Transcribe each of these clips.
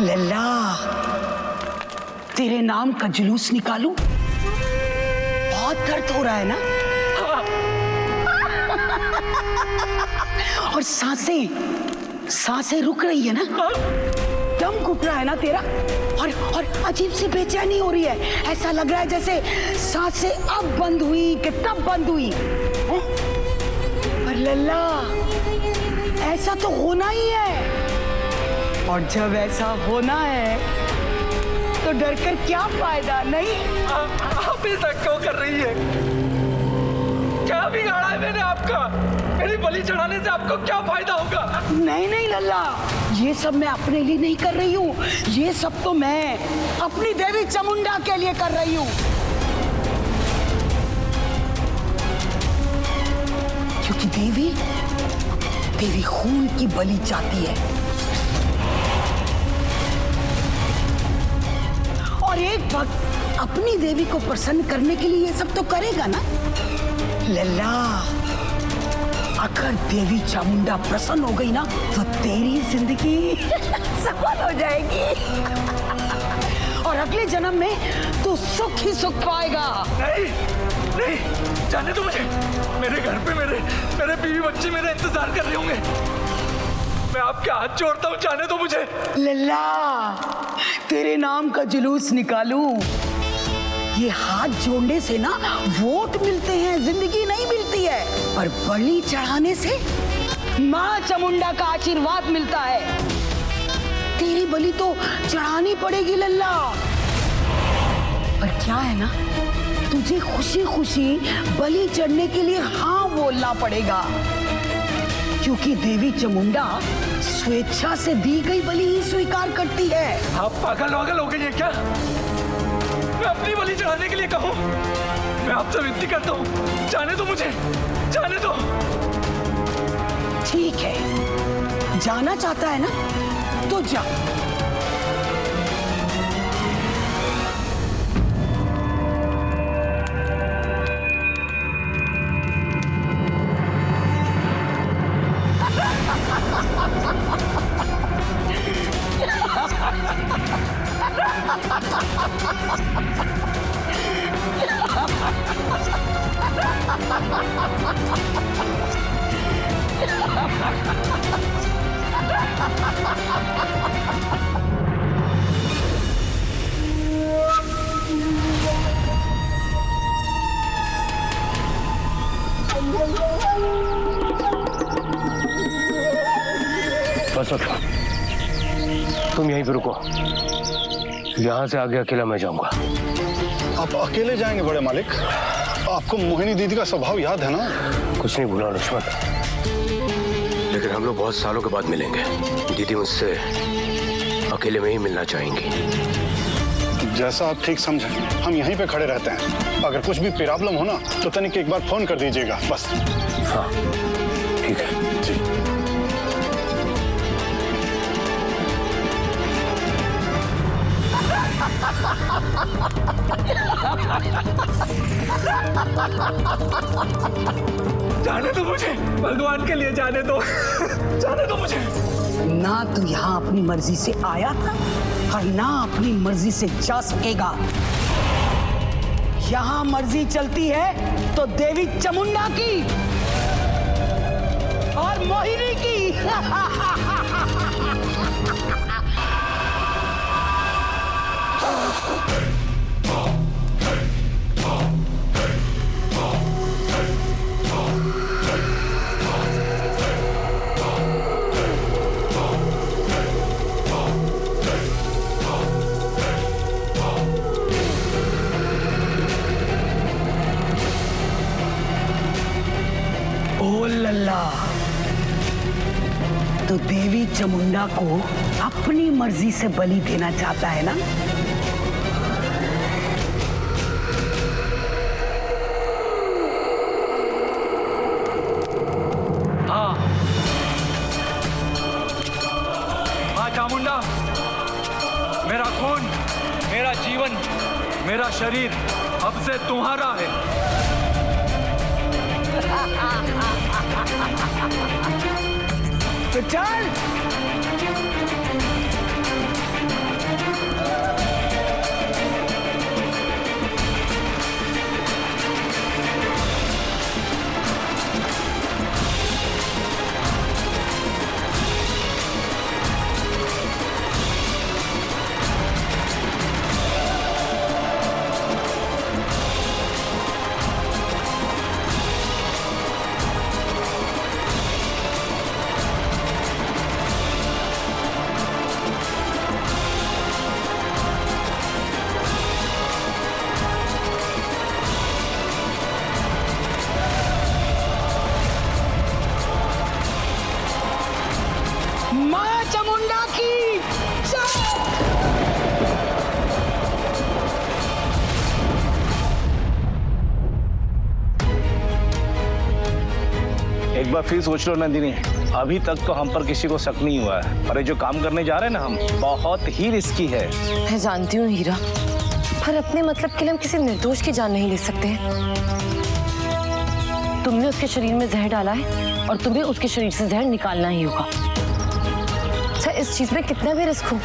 लल्ला, तेरे नाम का जुलूस निकालूं? बहुत दर्द हो रहा है ना? और सांसें रुक रही है ना? दम घुट रहा है ना तेरा? और अजीब सी बेचैनी हो रही है। ऐसा लग रहा है जैसे सांसें अब बंद हुई कि तब बंद हुई। पर लल्ला, ऐसा तो होना ही है। और जब ऐसा होना है तो डर कर क्या फायदा? नहीं, आप ऐसा क्यों कर रही है? क्या बिगाड़ा है मैंने आपका? मेरी बलि चढ़ाने से आपको क्या फायदा होगा? नहीं लल्ला, ये सब मैं अपने लिए नहीं कर रही हूँ। ये सब तो मैं अपनी देवी चामुंडा के लिए कर रही हूँ। क्योंकि देवी खून की बलि चाहती है। और एक भक्त अपनी देवी को प्रसन्न करने के लिए ये सब तो करेगा ना? लल्ला, अगर देवी चामुंडा प्रसन्न हो गई ना तो तेरी जिंदगी सफल हो जाएगी। और अगले जन्म में तू सुख ही सुख पाएगा। नहीं, जाने दो मुझे। मेरे घर पे मेरे बीवी बच्चे मेरा इंतजार कर रहे होंगे। मैं आपके हाथ जोड़ता हूँ, जाने दो मुझे। लल्ला, तेरे नाम का जुलूस निकालूं? ये हाथ जोड़ने से ना वोट मिलते हैं, जिंदगी नहीं मिलती है। पर बलि चढ़ाने से माँ चामुंडा का आशीर्वाद मिलता है। तेरी बलि तो चढ़ानी पड़ेगी लल्ला। पर क्या है ना, तुझे खुशी खुशी बलि चढ़ने के लिए हाँ बोलना पड़ेगा। क्योंकि देवी चामुंडा स्वेच्छा से दी गई बलि ही स्वीकार करती है। आप पागल हो गई है क्या? मैं अपनी बलि चढ़ाने के लिए कहूँ? मैं आपसे विनती करता हूँ, जाने दो मुझे, जाने दो। ठीक है, जाना चाहता है ना तो जा। बस तुम यहीं पे रुको, यहाँ से आगे अकेला मैं जाऊंगा। आप अकेले जाएंगे बड़े मालिक? आपको मोहिनी दीदी का स्वभाव याद है ना? कुछ नहीं भूला लक्ष्मण, लेकिन हम लोग बहुत सालों के बाद मिलेंगे। दीदी मुझसे अकेले में ही मिलना चाहेंगी। जैसा आप ठीक समझें, हम यहीं पे खड़े रहते हैं। अगर कुछ भी प्रॉब्लम हो ना तो तनिक एक बार फोन कर दीजिएगा बस। हाँ ठीक है जी। जाने दो मुझे, भगवान के लिए जाने दो। जाने दो मुझे। ना तू यहाँ अपनी मर्जी से आया था और ना अपनी मर्जी से जा सकेगा। यहाँ मर्जी चलती है तो देवी चामुंडा की और मोहिनी की। ओ लल्ला, तो देवी चामुंडा को अपनी मर्जी से बलि देना चाहता है ना? हाँ, हाँ चामुंडा, मेरा खून, मेरा जीवन, मेरा शरीर अब से तुम्हारा है। तो चल। मां चामुंडा की जय। एक बार फिर सोच लो नंदिनी, अभी तक तो हम पर किसी को शक नहीं हुआ है, और ये जो काम करने जा रहे हैं ना हम, बहुत ही रिस्की है। मैं जानती हूँ हीरा, पर अपने मतलब के लिए हम किसी निर्दोष की जान नहीं ले सकते हैं। तुमने उसके शरीर में जहर डाला है और तुम्हें उसके शरीर से जहर निकालना ही होगा। अच्छा, इस चीज में कितना भी रिस्क हो।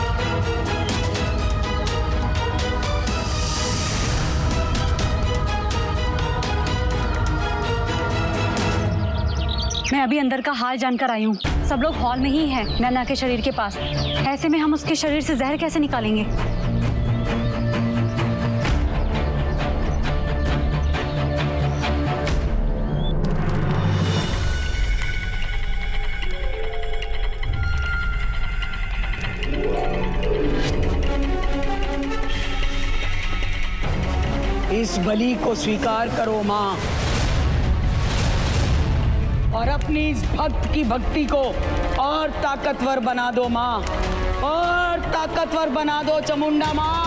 मैं अभी अंदर का हाल जानकर आई हूँ। सब लोग हॉल में ही हैं, नैना के शरीर के पास। ऐसे में हम उसके शरीर से जहर कैसे निकालेंगे? इस बलि को स्वीकार करो मां, और अपनी इस भक्त की भक्ति को और ताकतवर बना दो मां, और ताकतवर बना दो चामुंडा मां।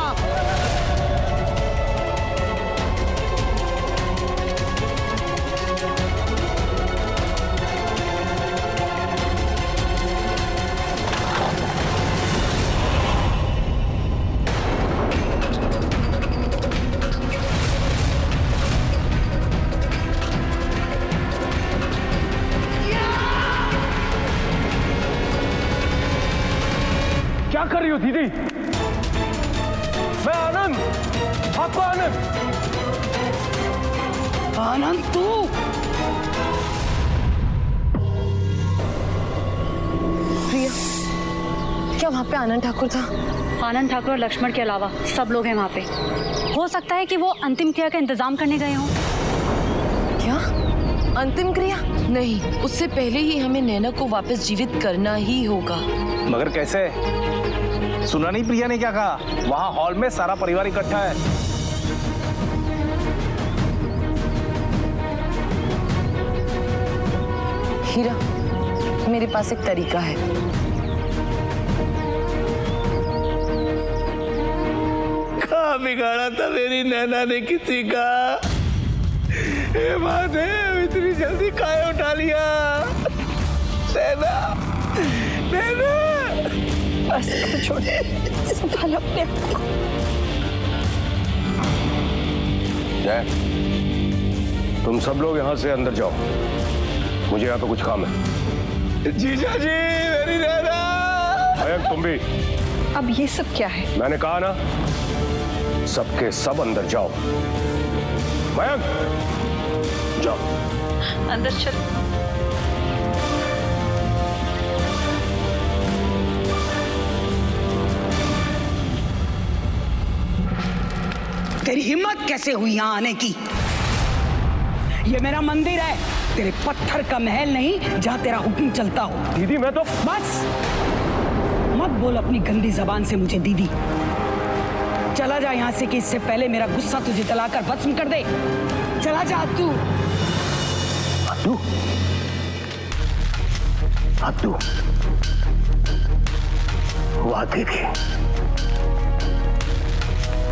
क्या कर रही हो दीदी? मैं आनंद, आपको आनंद। आनंद तू? प्रिया, क्या वहाँ पे आनंद ठाकुर था? आनंद ठाकुर और लक्ष्मण के अलावा सब लोग हैं वहाँ पे। हो सकता है कि वो अंतिम क्रिया का इंतजाम करने गए हों। क्या अंतिम क्रिया? नहीं, उससे पहले ही हमें नैना को वापस जीवित करना ही होगा। मगर कैसे? सुना नहीं प्रिया ने क्या कहा? वहाँ हॉल में सारा परिवार इकट्ठा है। हीरा, मेरे पास एक तरीका है। कहाँ बिगाड़ा था मेरी नैना ने किसी का? ये महादेव, इतनी जल्दी काहे उठा लिया? नैना, नैना, बस छोड़, संभाल अपने आप को। जय, तुम सब लोग यहाँ से अंदर जाओ, मुझे यहाँ पे कुछ काम है। जीजा जी, मेरी नैना। मयंक, तुम भी। अब ये सब क्या है? मैंने कहा ना, सबके सब अंदर जाओ। मयंक, जाओ अंदर चल। तेरी हिम्मत कैसे हुई यहाँ आने की? ये मेरा मंदिर है, तेरे पत्थर का महल नहीं जहाँ तेरा हुक्म चलता हो। दीदी, मैं तो बस मत बोल अपनी गंदी जबान से मुझे दीदी। चला जा यहाँ से कि इससे पहले मेरा गुस्सा तुझे जलाकर भस्म कर दे। चला जा तू। अद्दू, अद्दू, वो दीदी,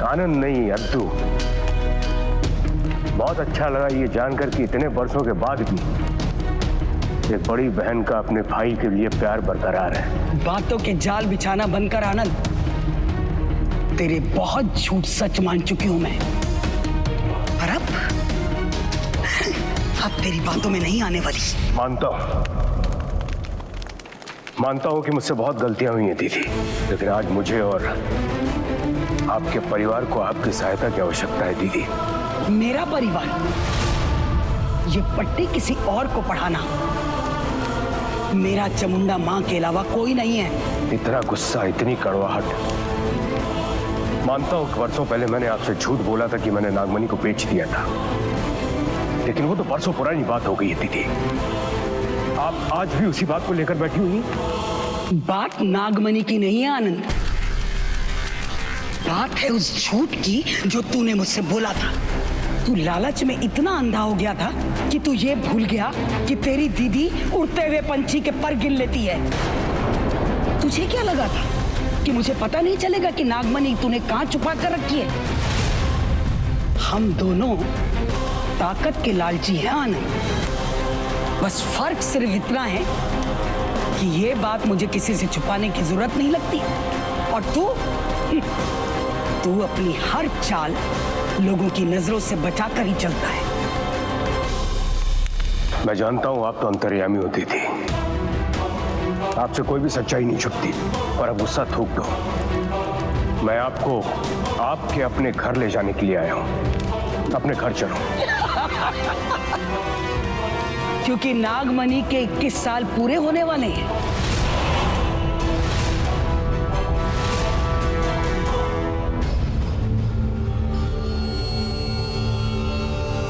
आनंद नहीं अद्दू। बहुत अच्छा लगा ये जानकर कि इतने वर्षों के बाद भी एक बड़ी बहन का अपने भाई के लिए प्यार बरकरार है। बातों के जाल बिछाना बंद कर आनंद। तेरे बहुत झूठ सच मान चुकी हूं मैं, और अब तेरी बातों में नहीं आने वाली। मानता हूं, मानता हूं कि मुझसे बहुत गलतियां हुई हैं दीदी, लेकिन आज मुझे और आपके परिवार को आपकी सहायता की आवश्यकता है दीदी। मेरा परिवार? ये पट्टी किसी और को पढ़ाना। मेरा चामुंडा माँ के अलावा कोई नहीं है। इतना गुस्सा, इतनी कड़वाहट। मानता हूं कि वर्षों पहले मैंने आपसे झूठ बोला था कि मैंने नागमणि को बेच दिया था, लेकिन वो तो बरसों पुरानी बात हो गई है दीदी। आप आज भी उसी बात को लेकर बैठी हुई हैं? बात नागमणि की नहीं है आनंद, बात है उस झूठ की जो तूने मुझसे बोला था। तू लालच में इतना अंधा हो गया था कि तू ये भूल गया कि तेरी दीदी उड़ते हुए पंछी के पर गिन लेती है। तुझे क्या लगा था कि मुझे पता नहीं चलेगा कि नागमणि तूने कहां छुपा कर रखी है? हम दोनों ताकत के लालची हैं आनंद। बस फर्क सिर्फ इतना है कि ये बात मुझे किसी से छुपाने की जरूरत नहीं लगती। और तू अपनी हर चाल लोगों की नजरों से बचाकर ही चलता है। मैं जानता हूं आप तो अंतर्यामी होती थी, आपसे कोई भी सच्चाई नहीं छुपती। और अब गुस्सा थूक दो। मैं आपको आपके अपने घर ले जाने के लिए आया हूं। अपने घर चलो। क्योंकि नागमणि के 21 साल पूरे होने वाले हैं।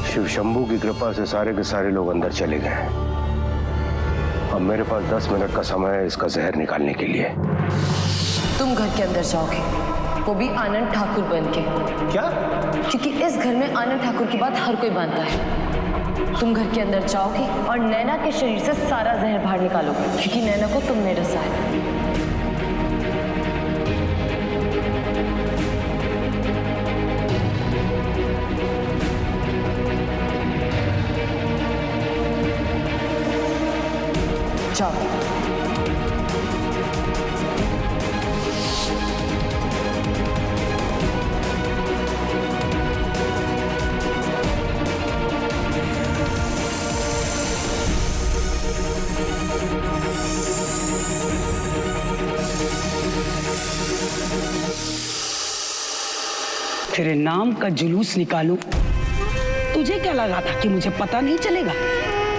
शिव शंभू की कृपा से सारे के सारे लोग अंदर चले गए। अब मेरे पास 10 मिनट का समय है इसका जहर निकालने के लिए। तुम घर के अंदर जाओगे, वो भी आनंद ठाकुर बन के। क्या? क्योंकि इस घर में आनंद ठाकुर की बात हर कोई मानता है। तुम घर के अंदर जाओगे और नैना के शरीर से सारा जहर बाहर निकालोगे, क्योंकि नैना को तुमने रसा है। जाओ। तेरे नाम का जुलूस निकालूं? तुझे क्या लगा था कि मुझे पता नहीं चलेगा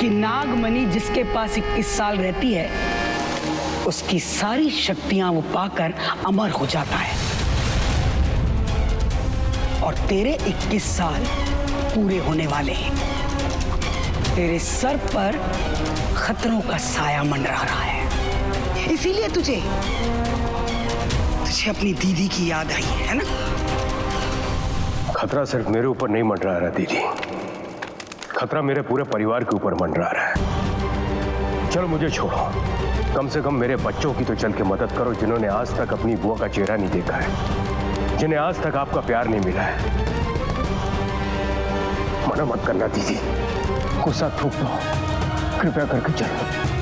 कि नागमणि जिसके पास 21 साल रहती है उसकी सारी शक्तियां वो पाकर अमर हो जाता है। और तेरे 21 साल पूरे होने वाले हैं। तेरे सर पर खतरों का साया मंडरा रहा है। इसीलिए तुझे अपनी दीदी की याद आई है ना? खतरा सिर्फ मेरे ऊपर नहीं मंडरा रहा दीदी, खतरा मेरे पूरे परिवार के ऊपर मंडरा रहा है। चलो मुझे छोड़ो, कम से कम मेरे बच्चों की तो चल के मदद करो जिन्होंने आज तक अपनी बुआ का चेहरा नहीं देखा है, जिन्हें आज तक आपका प्यार नहीं मिला है। मना मत करना दीदी, गुस्सा थूक दो, कृपया करके चलो।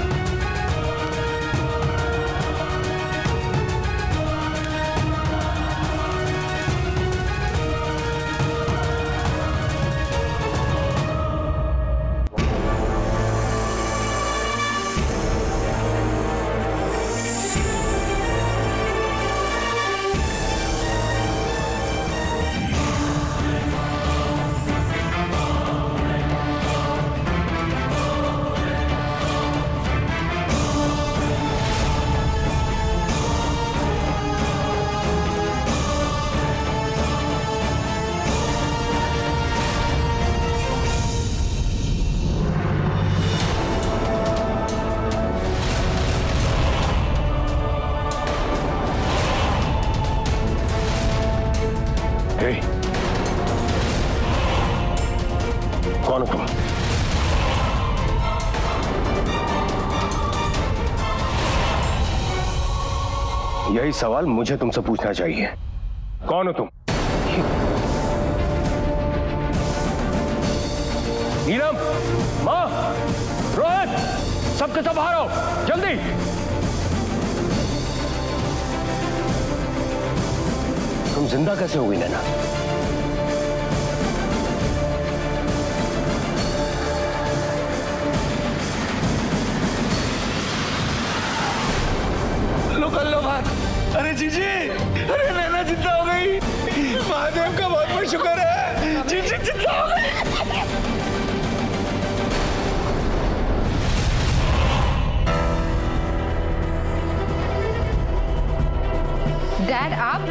कौन हो तुम? यही सवाल मुझे तुमसे पूछना चाहिए। कौन हो तुम? नीलम, माँ, रोहित, सबके सब बाहर आओ, जल्दी। तुम जिंदा कैसे हो गई नैना? जीजी, अरे नैना जिंदा हो गई। महादेव का बहुत बहुत शुक्र है, जीजी जिंदा हो गई। डैड आप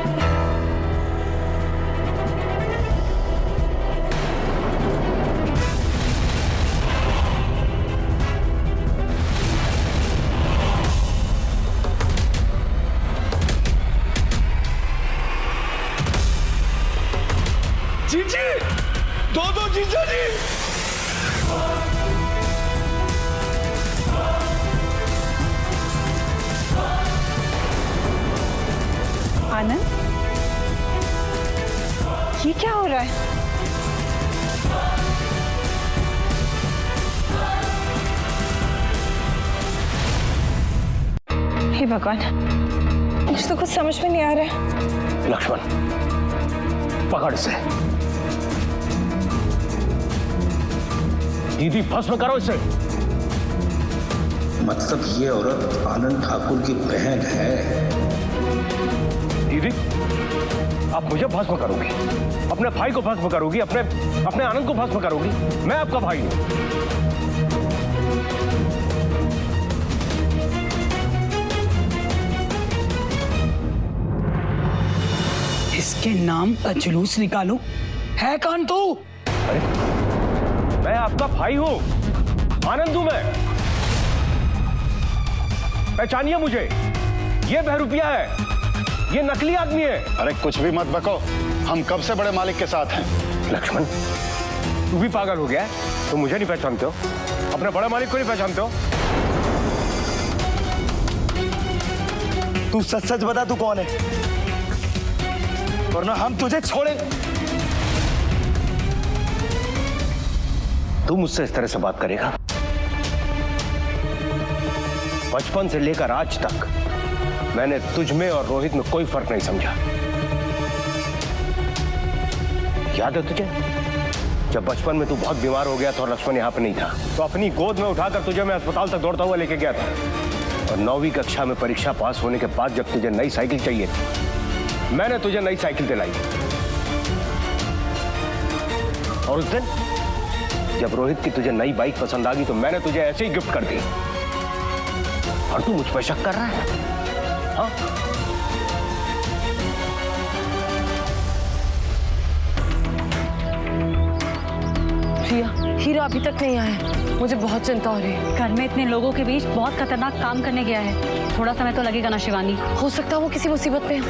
जीजी, दो जीजा जी। आनंद, ये क्या हो रहा है? हे भगवान, मुझे तो कुछ समझ में नहीं आ रहा है। लक्ष्मण, पकड़ से। दीदी, भस्म करो इसे। मतलब ये औरत आनंद ठाकुर की बहन है। दीदी, आप मुझे भस्म करोगी, अपने भाई को भस्म करोगी, अपने आनंद को भस्म करोगी। मैं आपका भाई हूं। इसके नाम का जुलूस निकालू? है कौन तू? अरे, मैं आपका भाई हूं, आनंद हूं मैं। पहचानिए मुझे, ये बहरूपिया है, ये नकली आदमी है। अरे कुछ भी मत बको, हम कब से बड़े मालिक के साथ हैं। लक्ष्मण, तू भी पागल हो गया है? तुम मुझे नहीं पहचानते हो, अपने बड़े मालिक को नहीं पहचानते हो? तू सच सच बता, तू कौन है, वरना हम तुझे छोड़े। तू मुझसे इस तरह से बात करेगा? बचपन से लेकर आज तक मैंने तुझ में और रोहित में कोई फर्क नहीं समझा। याद है तुझे, जब बचपन में तू बहुत बीमार हो गया था और लक्ष्मण यहाँ पे नहीं था, तो अपनी गोद में उठाकर तुझे मैं अस्पताल तक दौड़ता हुआ लेके गया था। और 9वीं कक्षा में परीक्षा पास होने के बाद जब तुझे नई साइकिल चाहिए थी, मैंने तुझे नई साइकिल दिलाई। और उस दिन जब रोहित की तुझे नई बाइक पसंद आ गई तो मैंने तुझे ऐसे ही गिफ्ट कर दी। और तू मुझ पर शक कर रहा है? हाँ? प्रिया, हीरा अभी तक नहीं आया, मुझे बहुत चिंता हो रही है। घर में इतने लोगों के बीच बहुत खतरनाक काम करने गया है, थोड़ा समय तो लगेगा ना शिवानी। हो सकता है वो किसी मुसीबत में है।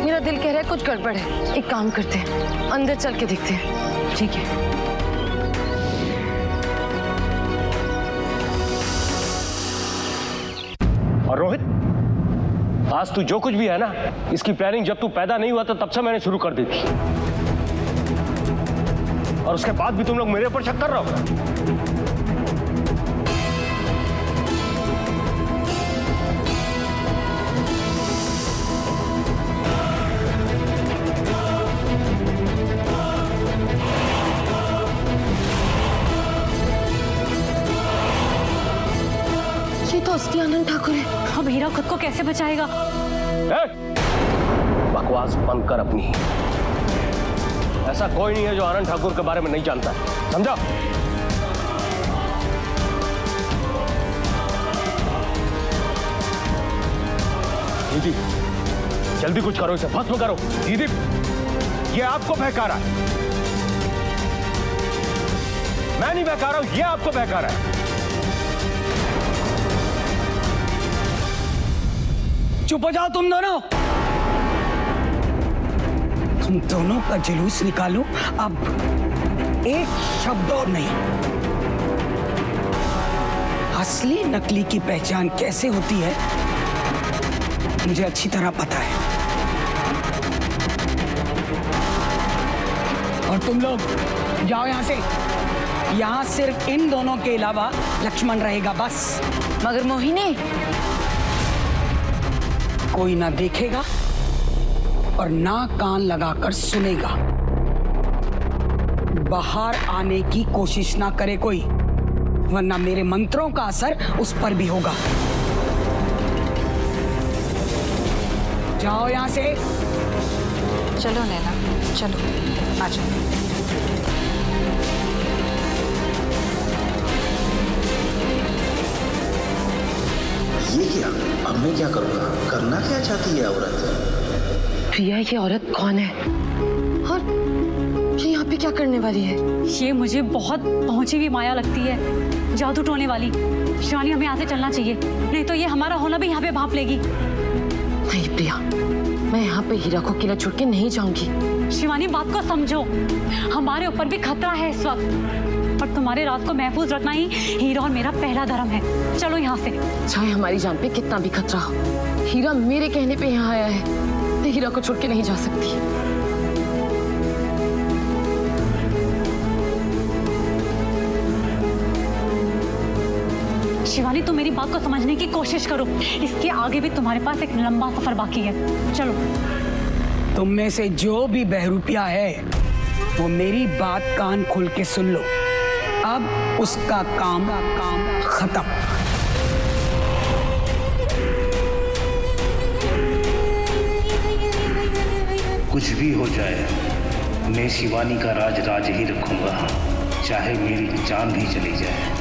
मेरा दिल कह रहा है कुछ गड़बड़ है। एक काम करते हैं, अंदर चल के देखते हैं। ठीक है। और रोहित, आज तू जो कुछ भी है ना, इसकी प्लानिंग जब तू पैदा नहीं हुआ था तब से मैंने शुरू कर दी थी। और उसके बाद भी तुम लोग मेरे ऊपर शक कर रहे हो। ये तो असली आनंद ठाकुर है। अब हीरा खुद को कैसे बचाएगा? बकवास बंद कर अपनी। ऐसा कोई नहीं है जो आनंद ठाकुर के बारे में नहीं जानता, समझा? दीदी, जल्दी कुछ करो, इसे भस्म करो। दीदी, ये आपको बहका रहा है, मैं नहीं बहका रहा हूं, ये आपको बहका रहा है। चुप हो जाओ तुम दोनों। तुम दोनों का जुलूस निकालो, अब एक शब्द और नहीं। असली नकली की पहचान कैसे होती है मुझे अच्छी तरह पता है। और तुम लोग जाओ यहां से। यहां सिर्फ इन दोनों के अलावा लक्ष्मण रहेगा, बस। मगर मोहिनी, कोई ना देखेगा और ना कान लगाकर सुनेगा। बाहर आने की कोशिश ना करे कोई, वरना मेरे मंत्रों का असर उस पर भी होगा। जाओ यहाँ से। चलो नैना, चलो आ जाओ। ये क्या? अब मैं क्या करूँगा? करना क्या चाहती है औरत? प्रिया, ये औरत कौन है और ये यहाँ पे क्या करने वाली है? ये मुझे बहुत पहुंची हुई माया लगती है, जादू टोने वाली। शिवानी, हमें यहाँ से चलना चाहिए, नहीं तो ये हमारा होना भी यहाँ पे भांप लेगी। नहीं प्रिया, मैं यहाँ पे हीरा को अकेला छोड़ के नहीं जाऊंगी। शिवानी, बात को समझो, हमारे ऊपर भी खतरा है इस वक्त, और तुम्हारे राज को महफूज रखना ही हीरा और मेरा पहला धर्म है। चलो यहाँ से। चाहे हमारी जान पे कितना भी खतरा हो, हीरा मेरे कहने पे यहाँ आया है, तो हीरा को छोड़ के नहीं जा सकती। शिवानी, तुम मेरी बात को समझने की कोशिश करो, इसके आगे भी तुम्हारे पास एक लंबा सफर बाकी है। चलो। तुम में से जो भी बहरूपिया है वो मेरी बात कान खोल के सुन लो, अब उसका काम खत्म। कुछ भी हो जाए, मैं शिवानी का राज ही रखूंगा, चाहे मेरी जान भी चली जाए।